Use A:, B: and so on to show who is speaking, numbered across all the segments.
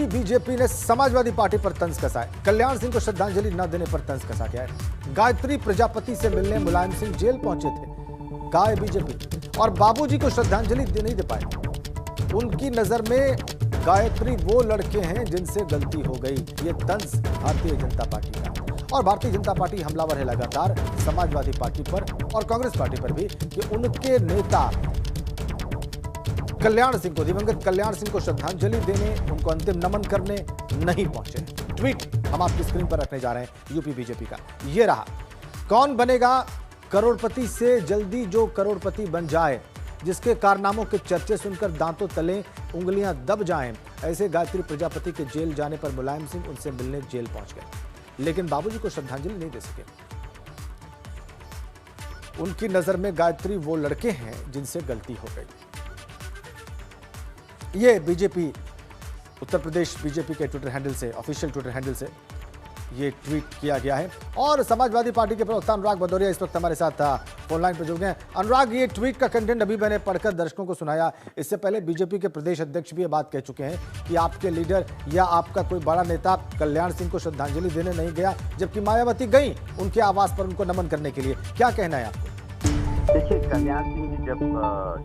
A: UP BJP ने Samajwadi party पर तंज कसा है। कल्याण सिंह को श्रद्धांजलि न देने पर तंज कसा गया है। गायत्री प्रजापति से मिलने मुलायम सिंह जेल पहुंचे थे। गाय बीजेपी और बाबूजी को श्रद्धांजलि नहीं दे पाए। उनकी नजर में गायत्री वो लड़के हैं जिनसे गलती हो गई। ये तंज भारतीय जनता पार्टी का, और भारतीय जनता पार्टी हमलावर है लगातार समाजवादी पार्टी पर और कांग्रेस पार्टी पर भी कि उनके नेता कल्याण सिंह को, दिवंगत कल्याण सिंह को श्रद्धांजलि देने, उनको अंतिम नमन करने नहीं पहुंचे। ट्वीट हम आपकी स्क्रीन पर रखने जा रहे हैं यूपी बीजेपी का। ये रहा, कौन बनेगा करोड़पति से जल्दी जो करोड़पति बन जाए, जिसके कारनामों के चर्चे सुनकर दांतों तले उंगलियां दब जाएं। ऐसे गायत्री प्रजापति के जेल जाने पर मुलायम सिंह उनसे मिलने जेल पहुंच गए, लेकिन बाबूजी को श्रद्धांजलि नहीं दे सके। उनकी नजर में गायत्री वो लड़के हैं जिनसे गलती हो गई। ये बीजेपी उत्तर प्रदेश बीजेपी के ट्विटर हैंडल से, ऑफिशियल ट्विटर हैंडल से ये ट्वीट किया गया है। और समाजवादी पार्टी के प्रवक्ता अनुराग भदौरिया इस वक्त हमारे साथ फोन लाइन पर जुड़ गए हैं। अनुराग, ये ट्वीट का कंटेंट अभी मैंने पढ़कर दर्शकों को सुनाया। इससे पहले बीजेपी के प्रदेश अध्यक्ष भी ये बात कह चुके हैं कि आपके लीडर या आपका कोई बड़ा नेता कल्याण सिंह को श्रद्धांजलि देने नहीं गया, जबकि मायावती गई उनके आवास पर उनको नमन करने के लिए। क्या कहना है आपको?
B: देखिए, कल्याण सिंह जी जब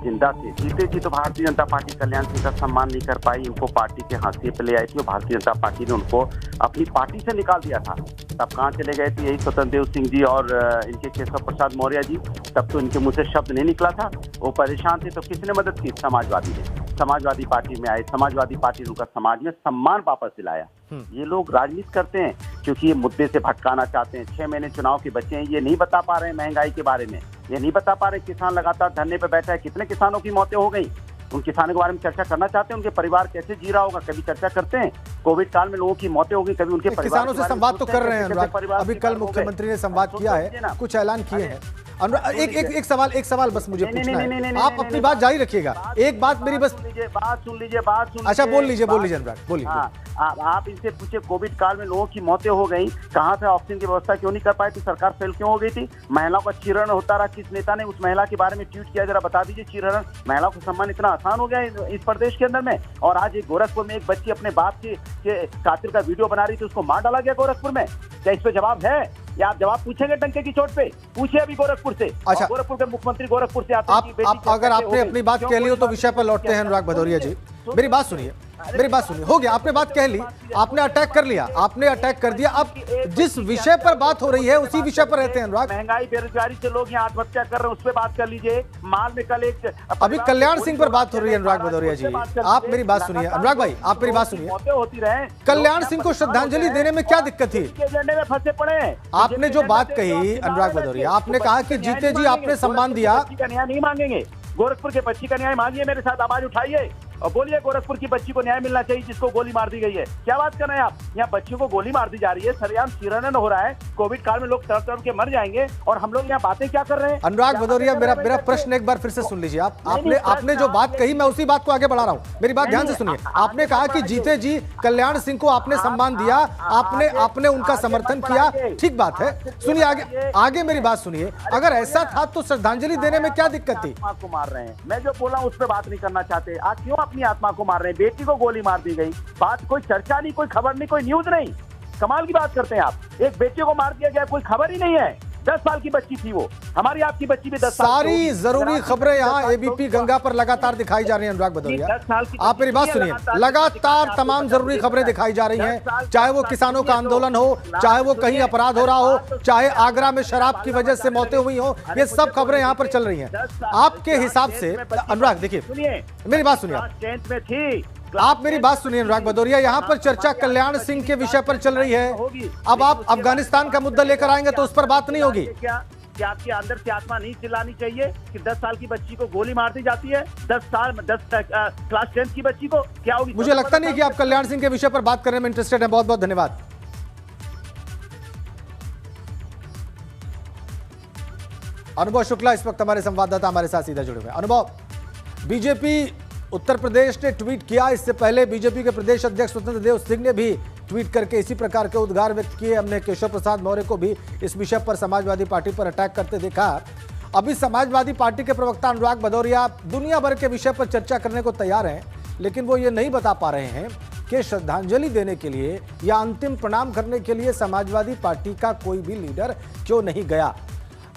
B: जिंदा थे, जीते जी तो भारतीय जनता पार्टी कल्याण सिंह का सम्मान नहीं कर पाई। उनको पार्टी के हाशिए पे ले आई थी और भारतीय जनता पार्टी ने उनको अपनी पार्टी से निकाल दिया था। तब कहाँ चले गए थे? यही स्वतंत्र देव सिंह जी और इनके केशव प्रसाद मौर्य जी। तब तो इनके मुंह से शब्द नहीं निकला था। वो परेशान थे तो किसने मदद की? समाजवादी ने। समाजवादी पार्टी में आए, समाजवादी पार्टी ने उनका समाज में सम्मान वापस दिलाया। ये लोग राजनीति करते हैं क्योंकि ये मुद्दे से भटकाना चाहते हैं। 6 महीने चुनाव के बचे हैं, ये नहीं बता पा रहे हैं महंगाई के बारे में, ये नहीं बता पा रहे किसान लगातार धरने पे बैठा है, कितने किसानों की मौतें हो गई। उन किसानों के बारे में चर्चा करना चाहते हैं, उनके परिवार कैसे जी रहा होगा, कभी चर्चा करते हैं? कोविड काल में लोगों की मौतें हो गई, कभी उनके
A: किसानों से संवाद तो कर रहे हैं अनुराग। अभी कल मुख्यमंत्री ने संवाद किया है, कुछ ऐलान किए हैं। अनुराग, एक सवाल बस मुझे पूछना है, आप अपनी बात जारी रखिएगा। एक बात मेरी बस
B: बात सुन लीजिए।
A: अच्छा, बोल लीजिए अनुराग, बोलिए।
B: आप इनसे पूछे, कोविड काल में लोगों की मौतें हो गई, कहाँ से ऑक्सीजन की व्यवस्था क्यों नहीं कर पाई थी? सरकार फेल क्यों हो गई थी? महिलाओं का चीरहरण होता रहा, किस नेता ने उस महिला के बारे में ट्वीट किया? जरा बता दीजिए। चीरहरण, महिलाओं को सम्मान इतना आसान हो गया इस प्रदेश के अंदर में। और आज एक गोरखपुर में एक बच्ची अपने बाप के कातिल का वीडियो बना रही थी, उसको मार डाला गया गोरखपुर में। क्या इस पे जवाब है? या आप जवाब पूछेंगे डंके की चोट पे? पूछिए अभी गोरखपुर से।
A: अच्छा,
B: गोरखपुर के मुख्यमंत्री गोरखपुर से आते
A: आप अगर आपने अपनी बात कह ली हो तो विषय पर लौटते हैं अनुराग भदौरिया जी। मेरी बात सुनिए। हो गया, आपने बात कह ली, आपने अटैक कर लिया, आपने अटैक कर दिया। अब जिस विषय पर बात हो रही है उसी विषय पर रहते हैं अनुराग।
B: महंगाई, बेरोजगारी से लोग यहाँ आत्महत्या कर रहे हैं, उस पर बात कर लीजिए। माल में कल एक
A: अभी कल्याण सिंह पर बात हो रही है अनुराग भदौरिया जी। आप मेरी बात सुनिए अनुराग भाई, आप मेरी बात सुनिए।
B: होती रहे,
A: कल्याण सिंह को श्रद्धांजलि देने में क्या दिक्कत थी?
B: एजेंडे में फंसे पड़े हैं।
A: आपने जो बात कही अनुराग भदौरिया, आपने कहा कि जीते जी आपने सम्मान दिया।
B: बच्ची का न्याय नहीं मांगेंगे, गोरखपुर के बच्ची का न्याय मांगिए, मेरे साथ आवाज उठाइए और बोलिए गोरखपुर की बच्ची को न्याय मिलना चाहिए जिसको गोली मार दी गई है। क्या बात कर रहे हैं आप? यहाँ बच्चियों को गोली मार दी जा रही है, सरेआम चीरहरण हो रहा है, कोविड काल में लोग तड़प तड़प के मर जाएंगे और हम लोग यहाँ बातें क्या कर रहे हैं?
A: अनुराग भदौरिया, मेरा प्रश्न एक बार फिर से सुन लीजिए। आपने जो बात कही मैं उसी बात को आगे बढ़ा रहा हूँ, मेरी बात ध्यान से सुनिए। आपने कहा कि जीते जी कल्याण सिंह को आपने सम्मान दिया, आपने उनका समर्थन किया, ठीक बात है। सुनिए आगे मेरी बात सुनिए। अगर ऐसा था तो श्रद्धांजलि देने में क्या दिक्कत थी?
B: आत्मा को मार रहे हैं, मैं जो बोला उस पर बात नहीं करना चाहते। आप क्यों अपनी आत्मा को मार रहे हैं? बेटी को गोली मार दी गई, बात कोई चर्चा नहीं, कोई खबर नहीं, कोई न्यूज नहीं। कमाल की बात करते हैं आप। एक बेटे को मार दिया गया, कोई खबर ही नहीं है। 10 साल की बच्ची थी वो, हमारी आपकी बच्ची भी 10 साल।
A: सारी जरूरी खबरें यहाँ एबीपी गंगा पर लगातार दिखाई जा रही हैं अनुराग भदौरिया। आप मेरी बात सुनिए, लगातार तमाम जरूरी खबरें दिखाई जा रही हैं, चाहे वो किसानों का आंदोलन हो, चाहे वो कहीं अपराध हो रहा हो, चाहे आगरा में शराब की वजह से मौतें हुई हो, ये सब खबरें यहाँ पर चल रही हैं। आपके हिसाब से अनुराग, देखिए मेरी बात सुनिए,
B: में थी।
A: आप मेरी बात सुनिए अनुराग भदौरिया, यहाँ पर चर्चा कल्याण सिंह के विषय पर चल रही है। अब आप अफगानिस्तान का मुद्दा लेकर आएंगे तो उस पर बात नहीं होगी।
B: क्या आपके अंदर से आत्मा नहीं चिल्लानी चाहिए कि 10 साल की बच्ची को गोली मार दी जाती है? 10 क्लास 10 की बच्ची को क्या होगी?
A: मुझे लगता नहीं कि आप कल्याण सिंह के विषय पर बात करने में इंटरेस्टेड हैं। बहुत बहुत धन्यवाद। अनुभव शुक्ला इस वक्त हमारे संवाददाता हमारे साथ सीधा जुड़े हुए हैं। अनुभव, बीजेपी उत्तर प्रदेश ने ट्वीट किया, इससे पहले बीजेपी के प्रदेश अध्यक्ष स्वतंत्र देव सिंह ने भी ट्वीट करके इसी प्रकार के उद्गार व्यक्त किए। हमने केशव प्रसाद मौर्य को भी इस विषय पर समाजवादी पार्टी पर अटैक करते देखा। अभी समाजवादी पार्टी के प्रवक्ता अनुराग भदौरिया दुनिया भर के विषय पर चर्चा करने को तैयार हैं, लेकिन वो ये नहीं बता पा रहे हैं के श्रद्धांजलि देने के लिए या अंतिम प्रणाम करने के लिए समाजवादी पार्टी का कोई भी लीडर क्यों नहीं गया?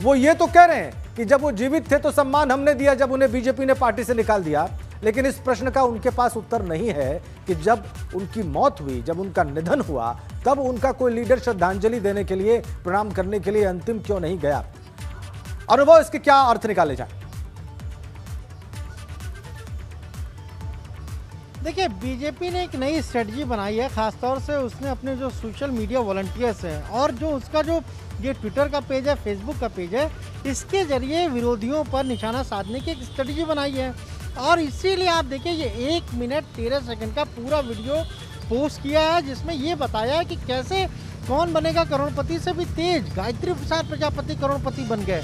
A: वो ये तो कह रहे हैं कि जब वो जीवित थे तो सम्मान हमने दिया, जब उन्हें बीजेपी ने पार्टी से निकाल दिया। लेकिन इस प्रश्न का उनके पास उत्तर नहीं है कि जब उनकी मौत हुई, जब उनका निधन हुआ, तब उनका कोई लीडर श्रद्धांजलि देने के लिए, प्रणाम करने के लिए अंतिम क्यों नहीं गया? अनुभव, इसके क्या अर्थ निकाले जाए?
C: देखिए, बीजेपी ने एक नई स्ट्रेटजी बनाई है। खासतौर से उसने अपने जो सोशल मीडिया वॉलंटियर्स हैं और जो उसका जो ये ट्विटर का पेज है, फेसबुक का पेज है, इसके जरिए विरोधियों पर निशाना साधने की एक स्ट्रेटजी बनाई है। और इसीलिए आप देखिए, ये 1 मिनट 13 सेकंड का पूरा वीडियो पोस्ट किया है, जिसमें ये बताया है कि कैसे कौन बनेगा करोड़पति से भी तेज गायत्री प्रसाद प्रजापति करोड़पति बन गए।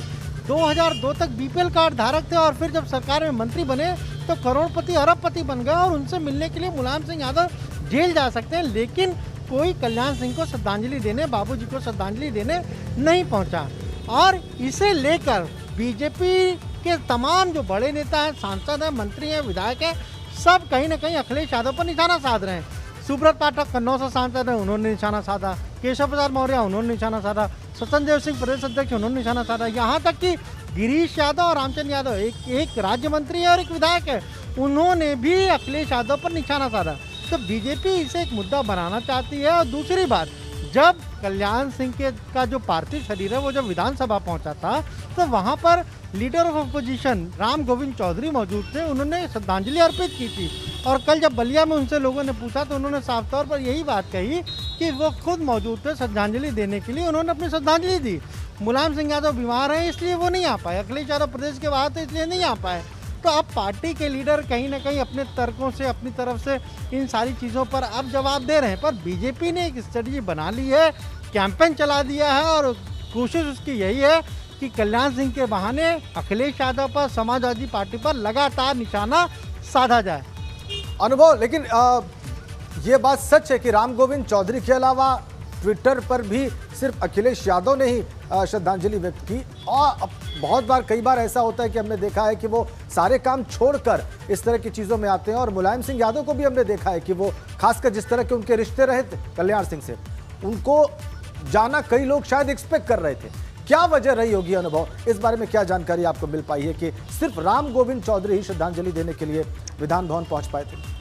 C: 2002 तक बीपीएल कार्ड धारक थे और फिर जब सरकार में मंत्री बने तो करोड़पति अरबपति बन गए और उनसे मिलने के लिए मुलायम सिंह यादव जेल जा सकते हैं, लेकिन कोई कल्याण सिंह को श्रद्धांजलि देने, बाबूजी को श्रद्धांजलि देने नहीं पहुंचा। और इसे लेकर बीजेपी के तमाम जो बड़े नेता हैं, सांसद हैं, मंत्री हैं, विधायक हैं, सब कहीं ना कहीं अखिलेश यादव पर निशाना साध रहे हैं। सुब्रत पाठक कन्नौज से सांसद हैं, उन्होंने निशाना साधा। केशव प्रसाद मौर्य, उन्होंने निशाना साधा। सत्येंद्र देव सिंह प्रदेश अध्यक्ष, उन्होंने निशाना साधा। यहाँ तक कि गिरीश यादव और रामचंद्र यादव, एक राज्य मंत्री है और एक विधायक है, उन्होंने भी अखिलेश यादव पर निशाना साधा। तो बीजेपी इसे एक मुद्दा बनाना चाहती है। और दूसरी बात, जब कल्याण सिंह का जो पार्थिव शरीर है वो जब विधानसभा पहुंचा था तो वहां पर leader of opposition Ram Govind Chaudhary मौजूद थे, उन्होंने श्रद्धांजलि अर्पित की थी। और कल जब बलिया में उनसे लोगों ने पूछा तो उन्होंने साफ तौर पर यही बात कही कि वो खुद मौजूद थे श्रद्धांजलि देने के लिए, उन्होंने अपनी श्रद्धांजलि दी। मुलायम सिंह यादव बीमार हैं इसलिए वो नहीं आ पाए, अखिलेश यादव प्रदेश के बाहर थे इसलिए नहीं आ पाए। तो अब पार्टी के लीडर कहीं ना कहीं अपने तर्कों से, अपनी तरफ से इन सारी चीज़ों पर अब जवाब दे रहे हैं। पर बीजेपी ने एक स्ट्रेटजी बना ली है, कैंपेन चला दिया है और कोशिश उसकी यही है कि कल्याण सिंह के बहाने अखिलेश यादव पर, समाजवादी पार्टी पर लगातार निशाना साधा जाए।
A: अनुभव, लेकिन ये बात सच है कि राम गोविंद चौधरी के अलावा ट्विटर पर भी सिर्फ अखिलेश यादव ने ही श्रद्धांजलि व्यक्त की। और बहुत बार, कई बार ऐसा होता है कि हमने देखा है कि वो सारे काम छोड़कर इस तरह की चीज़ों में आते हैं। और मुलायम सिंह यादव को भी हमने देखा है कि वो, खासकर जिस तरह के उनके रिश्ते रहे थे कल्याण सिंह से, उनको जाना कई लोग शायद एक्सपेक्ट कर रहे थे। क्या वजह रही होगी अनुभव? इस बारे में क्या जानकारी आपको मिल पाई है कि सिर्फ राम गोविंद चौधरी ही श्रद्धांजलि देने के लिए विधान भवन पहुंच पाए थे?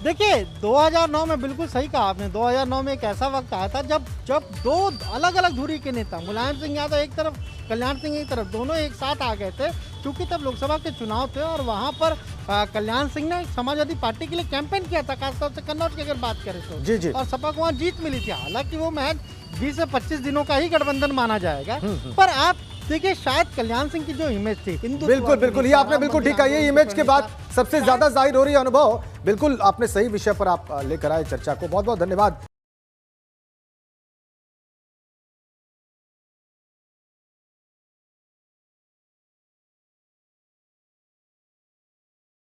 C: देखिए, 2009 में बिल्कुल सही कहा आपने। 2009 में एक ऐसा वक्त आया था जब दो अलग अलग धुरी के नेता, मुलायम सिंह यादव एक तरफ, कल्याण सिंह एक तरफ, दोनों एक साथ आ गए थे। क्योंकि तब लोकसभा के चुनाव थे और वहां पर कल्याण सिंह ने समाजवादी पार्टी के लिए कैंपेन किया था, खासतौर से कन्नौज की अगर बात करें तो।
A: जी जी।
C: और सपा को वहाँ जीत मिली थी। हालांकि वो महज 20 से 25 दिनों का ही गठबंधन माना जाएगा। पर आप देखिए, शायद कल्याण सिंह की जो इमेज थी,
A: बिल्कुल ये आपने बिल्कुल ठीक कहा। ये इमेज के बाद सबसे ज्यादा जाहिर हो रही है अनुभव। बिल्कुल आपने सही विषय पर आप लेकर आए चर्चा को। बहुत बहुत धन्यवाद।